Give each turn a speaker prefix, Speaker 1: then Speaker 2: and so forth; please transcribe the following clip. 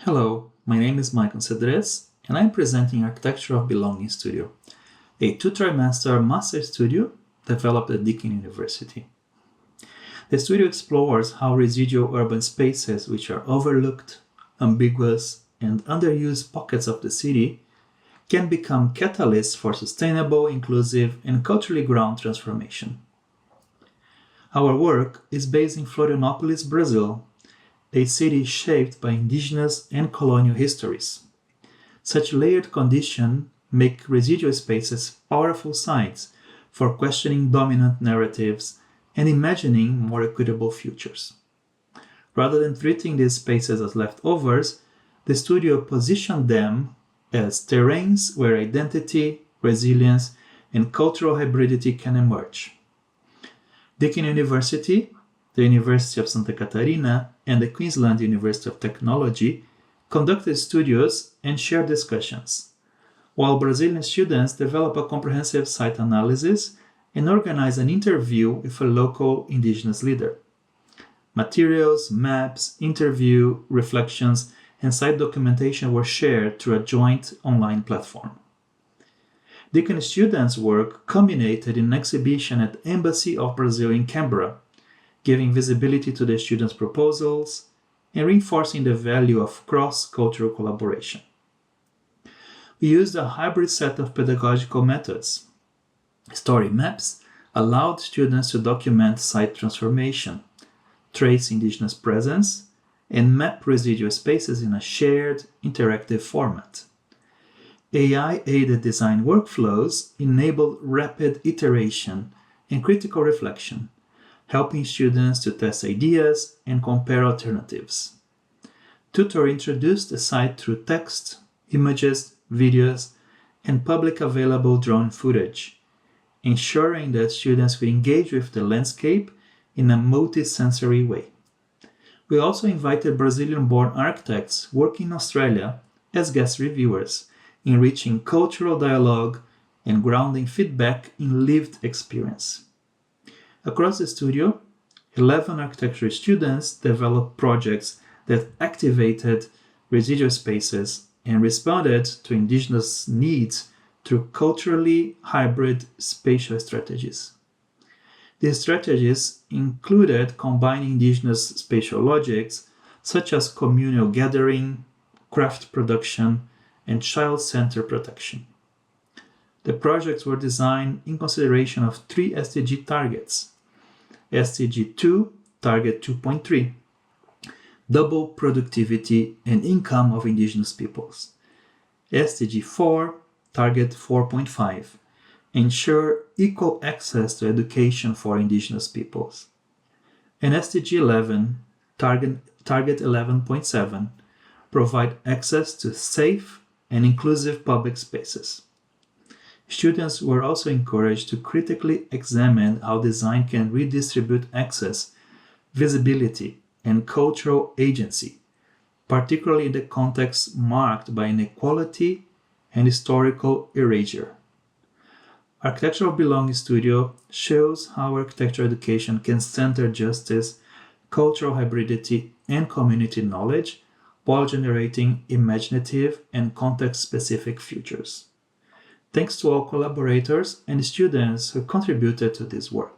Speaker 1: Hello, my name is Maycon Sedrez, and I'm presenting Architecture of Belonging Studio, a two-trimester master studio developed at Deakin University. The studio explores how residual urban spaces, which are overlooked, ambiguous, and underused pockets of the city, can become catalysts for sustainable, inclusive, and culturally grounded transformation. Our work is based in Florianópolis, Brazil, a city shaped by indigenous and colonial histories. Such layered conditions make residual spaces powerful sites for questioning dominant narratives and imagining more equitable futures. Rather than treating these spaces as leftovers, the studio positioned them as terrains where identity, resilience, and cultural hybridity can emerge. Deakin University, the University of Santa Catarina, and the Queensland University of Technology conducted studios and shared discussions, while Brazilian students develop a comprehensive site analysis and organize an interview with a local indigenous leader. Materials, maps, interview, reflections, and site documentation were shared through a joint online platform. Deakin students' work culminated in an exhibition at Embassy of Brazil in Canberra, giving visibility to the students' proposals and reinforcing the value of cross-cultural collaboration. We used a hybrid set of pedagogical methods. Story maps allowed students to document site transformation, trace indigenous presence, and map residual spaces in a shared, interactive format. AI-aided design workflows enabled rapid iteration and critical reflection, helping students to test ideas and compare alternatives. Tutor introduced the site through text, images, videos, and public available drone footage, ensuring that students could engage with the landscape in a multi-sensory way. We also invited Brazilian-born architects working in Australia as guest reviewers, enriching cultural dialogue and grounding feedback in lived experience. Across the studio, 11 architecture students developed projects that activated residual spaces and responded to indigenous needs through culturally hybrid spatial strategies. These strategies included combining indigenous spatial logics such as communal gathering, craft production, and child-centered protection. The projects were designed in consideration of 3 SDG targets. SDG 2, Target 2.3, double productivity and income of indigenous peoples. SDG 4, Target 4.5, ensure equal access to education for indigenous peoples. And SDG 11, Target 11.7, provide access to safe and inclusive public spaces. Students were also encouraged to critically examine how design can redistribute access, visibility, and cultural agency, particularly in the context marked by inequality and historical erasure. Architecture of Belonging Studio shows how architecture education can center justice, cultural hybridity, and community knowledge while generating imaginative and context-specific futures. Thanks to all collaborators and students who contributed to this work.